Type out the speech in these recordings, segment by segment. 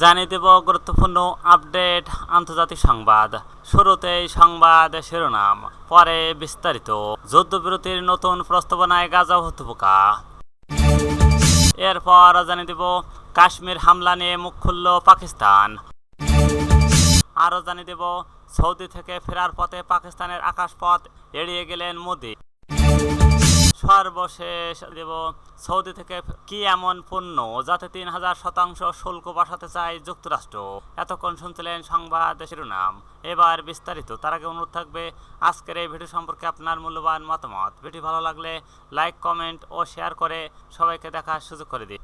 জানিয়ে দেব গুরুত্বপূর্ণ আপডেট আন্তর্জাতিক সংবাদ। শুরুতেই সংবাদ শিরোনাম, পরে বিস্তারিত। যুদ্ধবিরতির নতুন প্রস্তাবনায় গাজা উপত্যকা। এরপর জানিয়ে দেব কাশ্মীর হামলা নিয়ে মুখ খুলল পাকিস্তান। আরও জানিয়ে দেব সৌদি থেকে ফেরার পথে পাকিস্তানের আকাশপথ এড়িয়ে গেলেন মোদি। সর্বশেষ দেব সৌদি থেকে কি এমন পণ্য যাতে 3000% শুল্ক বসাতে চায় যুক্তরাষ্ট্র। এতক্ষণ শুনছিলেন সংবাদ শিরোনাম, এবার বিস্তারিত। তার আগে অনুরোধ থাকবে আজকের এই ভিডিও সম্পর্কে আপনার মূল্যবান মতামত। ভিডিও ভালো লাগলে লাইক, কমেন্ট ও শেয়ার করে সবাইকে দেখার সুযোগ করে দিন।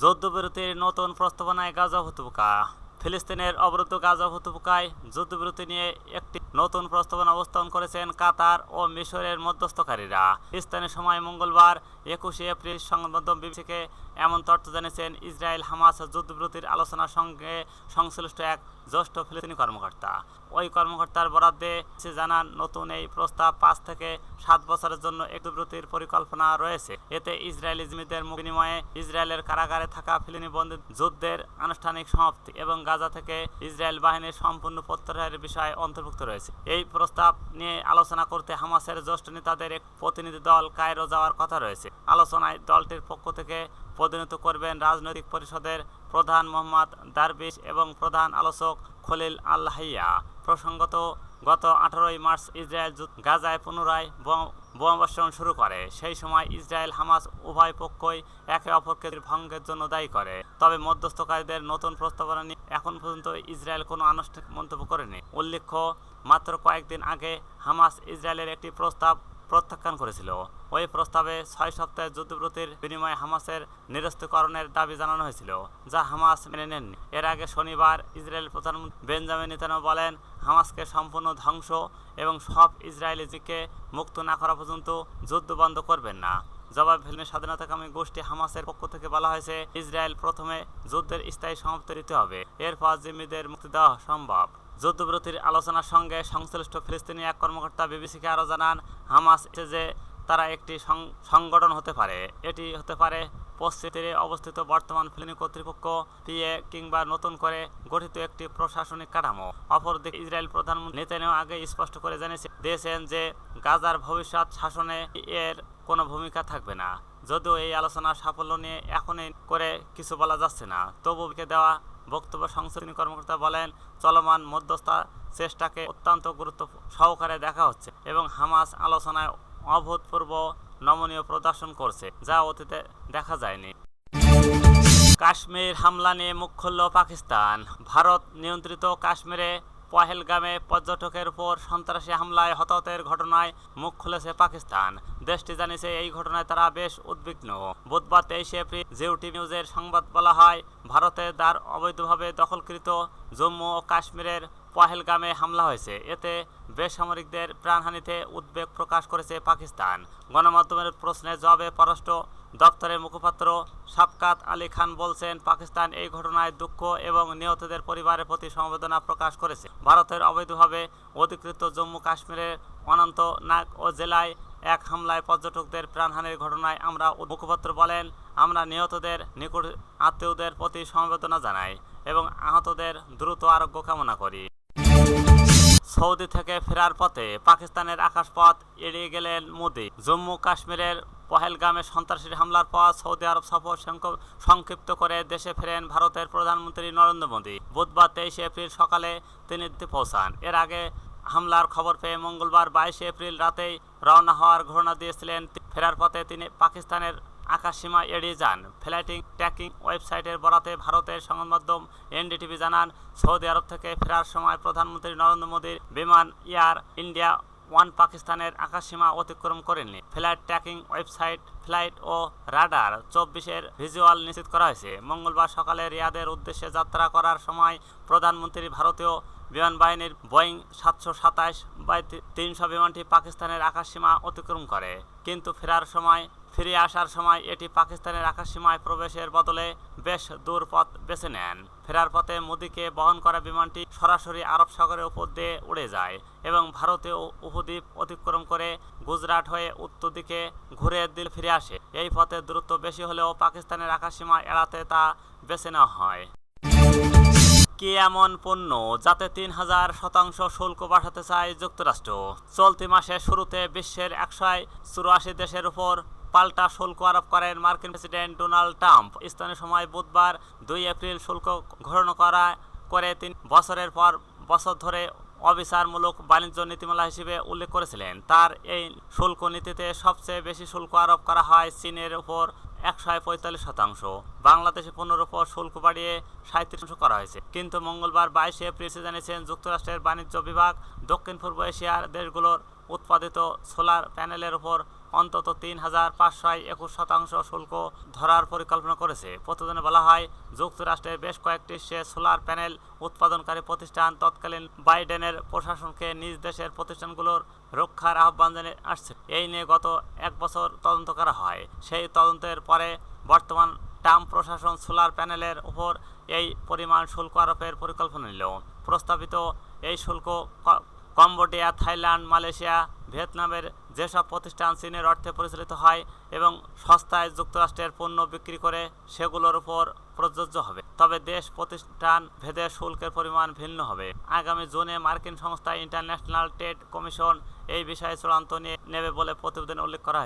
যুদ্ধবিরতির নতুন প্রস্তাবনায় গাজা উপত্যকা। ফিলিস্তিনের অবরুদ্ধ গাজা উপত্যকায় যুদ্ধবিরতি নিয়ে একটি নতুন প্রস্তাবনা উপস্থাপন করেছেন কাতার ও মিশরের মধ্যস্থকারীরা। স্থানীয় সময় মঙ্গলবার 21 এপ্রিল সংবাদ মাধ্যম বিবিসিকে এমন তথ্য জানিয়েছেন ইসরায়েল হামাস যুদ্ধবিরতির আলোচনার সঙ্গে সংশ্লিষ্ট এক জ্যেষ্ঠ ফিলিস্তিনি কর্মকর্তা। ওই কর্মকর্তার বরাদ্দে জানান, নতুন এই প্রস্তাব 5 থেকে 7 বছরের জন্য যুদ্ধবিরতির পরিকল্পনা রয়েছে। এতে ইসরায়েলি জিম্মিদের বিনিময়ে ইসরায়েলের কারাগারে থাকা ফিলিস্তিনি বন্দী যুদ্ধের আনুষ্ঠানিক সমাপ্তি এবং গাজা থেকে ইসরায়েল বাহিনীর সম্পূর্ণ প্রত্যাহারের বিষয় অন্তর্ভুক্ত রয়েছে। এই প্রস্তাব নিয়ে আলোচনা করতে হামাসের জ্যেষ্ঠ নেতাদের এক প্রতিনিধি দল কায়রো যাওয়ার কথা রয়েছে। আলোচনায় দলটির পক্ষ থেকে প্রতিনিধিত্ব করবেন রাজনৈতিক পরিষদের প্রধান মোহাম্মদ দারবিশ এবং প্রধান আলোচক খলিল আল হাইয়া। প্রসঙ্গত, গত 18 মার্চ ইসরায়েল গাজায় পুনরায় বোমাবর্ষণ শুরু করে। সেই সময় ইসরায়েল হামাস উভয় পক্ষই একে অপরকে ভঙ্গের জন্য দায়ী করে। তবে মধ্যস্থকারীদের নতুন প্রস্তাবনা নিয়ে এখন পর্যন্ত ইসরায়েল কোনো আনুষ্ঠানিক মন্তব্য করেনি। উল্লেখ্য, মাত্র কয়েকদিন আগে হামাস ইসরায়েলের একটি প্রস্তাব প্রত্যাখ্যান করেছিল। ওই প্রস্তাবে 6 সপ্তাহের যুদ্ধবিরতির বিনিময়ে হামাসের নিরস্ত্রীকরণের দাবি জানানো হয়েছিল, যা হামাস মেনে নেননি। এর আগে শনিবার ইসরায়েল প্রধানমন্ত্রী বেঞ্জামিন নেতানিয়াহু বলেন, হামাসকে সম্পূর্ণ ধ্বংস এবং সব ইসরায়েলিকে মুক্ত না করা পর্যন্ত যুদ্ধ বন্ধ করবেন না। জবাব ফিলিস্তিনি স্বাধীনতাকামী গোষ্ঠী হামাসের পক্ষ থেকে বলা হয়েছে, ইসরায়েল প্রথমে যুদ্ধের স্থায়ী সমাপ্তি দিতে হবে, এরপর জিম্মিদের মুক্তি দেওয়া সম্ভব। যুদ্ধবিরতির আলোচনার সঙ্গে সংশ্লিষ্ট ফিলিস্তিনি এক কর্মকর্তা বিবিসিকে আরও জানান, হামাস যে তারা একটি সংগঠন হতে পারে। এটি হতে পারে পশ্চিম তীরে অবস্থিত বর্তমান ফিলিস্তিনি কর্তৃপক্ষ, পিএ, কিংবা নতুন করে গঠিত একটি প্রশাসনিক কাঠামো। অপরদিকে ইসরায়েল প্রধানমন্ত্রী নেতানিয়াহু আগে স্পষ্ট করে দিয়েছেন যে গাজার ভবিষ্যৎ শাসনে এর কোনো ভূমিকা থাকবে না। যদিও এই আলোচনার সাফল্য নিয়ে এখনই করে কিছু বলা যাচ্ছে না, তবুও দেওয়া বক্তব্য সংশ্লিষ্ট কর্মকর্তা বলেন, চলমান মধ্যস্থতা চেষ্টাকে অত্যন্ত গুরুত্ব সহকারে দেখা হচ্ছে এবং হামাস আলোচনায় অভূতপূর্ব নমনীয় প্রদর্শন করছে, যা অতীতে দেখা যায়নি। কাশ্মীর হামলা নিয়ে মুখ খুলল পাকিস্তান। ভারত নিয়ন্ত্রিত কাশ্মীরে পহেলগামে পর্যটকের উপর সন্ত্রাসী হামলায় হতাহতের ঘটনায় মুখ খুলেছে পাকিস্তান। দেশটি জানিয়েছে, এই ঘটনায় তারা বেশ উদ্বিগ্ন। বুধবার 23 এপ্রিল জিওটি নিউজের সংবাদ বলা হয়, ভারতের দ্বার অবৈধভাবে দখলকৃত জম্মু ও কাশ্মীরের পহেলগামে হামলা হয়েছে। এতে বেসামরিকদের প্রাণহানিতে উদ্বেগ প্রকাশ করেছে পাকিস্তান। গণমাধ্যমের প্রশ্নের জবাবে পররাষ্ট্র দপ্তরের মুখপাত্র শাফকাত আলী খান বলছেন, পাকিস্তান এই ঘটনায় দুঃখ এবং নিহতদের পরিবারের প্রতি সমবেদনা প্রকাশ করেছে। ভারতের অবৈধভাবে অধিকৃত জম্মু কাশ্মীরের অনন্তনাগ ও জেলায় এক হামলায় পর্যটকদের প্রাণহানির ঘটনায় মুখপাত্র বলেন, আমরা নিহতদের নিকট আত্মীয়দের প্রতি সমবেদনা জানাই এবং আহতদের দ্রুত আরোগ্য কামনা করি। সৌদি থেকে ফেরার পথে পাকিস্তানের আকাশপথ এড়িয়ে গেলেন মোদি। জম্মু কাশ্মীরের পহেলগামে সন্ত্রাসী হামলার পর সৌদি আরব সফর সংক্ষিপ্ত করে দেশে ফেরেন ভারতের প্রধানমন্ত্রী নরেন্দ্র মোদি। বুধবার 23 এপ্রিল সকালে তিনি পৌঁছান। এর আগে হামলার খবর পেয়ে মঙ্গলবার 22 এপ্রিল রাতেই রওনা হওয়ার ঘোষণা দিয়েছিলেন। ফেরার পথে তিনি পাকিস্তানের আকাশসীমা এড়িয়ে যান। ফ্লাইটিং ট্র্যাকিং ওয়েবসাইটের বরাতে ভারতের সংবাদ মাধ্যম এনডিটিভি জানান, সৌদি আরব থেকে ফেরার সময় প্রধানমন্ত্রী নরেন্দ্র মোদীর বিমান এয়ার ইন্ডিয়া 1 পাকিস্তানের আকাশসীমা অতিক্রম করেননি। ফ্লাইট ট্র্যাকিং ওয়েবসাইট ফ্লাইট ও রাডার 24-এর ভিজুয়াল নিশ্চিত করা হয়েছে। মঙ্গলবার সকালে রিয়াদের উদ্দেশ্যে যাত্রা করার সময় প্রধানমন্ত্রী ভারতীয় বিমান বাহিনীর বোয়িং 727-300 বিমানটি পাকিস্তানের আকাশসীমা অতিক্রম করে, কিন্তু ফিরে আসার সময় এটি পাকিস্তানের আকাশসীমায় প্রবেশের বদলে বেশ দূর পথ বেছে নেন। ফেরার পথে মোদিকে বহন করা বিমানটি সরাসরি আরব সাগরের উপর দিয়ে উড়ে যায় এবং ভারতীয় উপদ্বীপ অতিক্রম করে গুজরাট হয়ে উত্তর দিকে ঘুরে দিল্লি ফিরে আসে। এই পথে দূরত্ব বেশি হলেও পাকিস্তানের আকাশসীমা এড়াতে তা বেছে নেওয়া হয়। কি এমন পণ্য যাতে 3000% শুল্ক বাড়াতে চায় যুক্তরাষ্ট্র? চলতি মাসের শুরুতে বিশ্বের 184 দেশের উপর পাল্টা শুল্ক আরোপ করেন মার্কিন প্রেসিডেন্ট ডোনাল্ড ট্রাম্প। স্থানীয় সময় বুধবার 2 এপ্রিল শুল্ক ঘোষণা করে 3 বছরের পর বছর ধরে অবিচারমূলক বাণিজ্য নীতিমালা হিসেবে উল্লেখ করেছিলেন। তার এই শুল্ক নীতিতে সবচেয়ে বেশি শুল্ক আরোপ করা হয় চীনের উপর 145%, বাংলাদেশে পণ্যের উপর শুল্ক বাড়িয়ে 37% করা হয়েছে। কিন্তু মঙ্গলবার 22 এপ্রিল জানিয়েছেন যুক্তরাষ্ট্রের বাণিজ্য বিভাগ দক্ষিণ পূর্ব এশিয়ার দেশগুলোর উৎপাদিত সোলার প্যানেলের উপর অন্তত 3521% শুল্ক ধরার পরিকল্পনা করেছে। প্রতিবেদনে বলা হয়, যুক্তরাষ্ট্রের বেশ কয়েকটি সোলার প্যানেল উৎপাদনকারী প্রতিষ্ঠান তৎকালীন বাইডেনের প্রশাসনকে নিজ দেশের প্রতিষ্ঠানগুলোর রক্ষার আহ্বান জানিয়ে আসছে। এই নিয়ে গত 1 বছর তদন্ত করা হয়। সেই তদন্তের পরে বর্তমান ট্রাম্প প্রশাসন সোলার প্যানেলের উপর এই পরিমাণ শুল্ক আরোপের পরিকল্পনা নিল। প্রস্তাবিত এই শুল্ক কম্বোডিয়া, থাইল্যান্ড, মালয়েশিয়া, ভিয়েতনামের যেসব প্রতিষ্ঠান চীনের অর্থে পরিচালিত হয় এবং সস্তায় যুক্তরাষ্ট্রের পণ্য বিক্রি করে সেগুলোর উপর প্রযোজ্য হবে। তবে দেশ প্রতিষ্ঠান ভেদে শুল্কের পরিমাণ ভিন্ন হবে। আগামী জুনে মার্কিন সংস্থা ইন্টারন্যাশনাল ট্রেড কমিশন এই বিষয়ে চূড়ান্ত নিয়ে নেবে বলে প্রতিবেদনে উল্লেখ করা হয়েছে।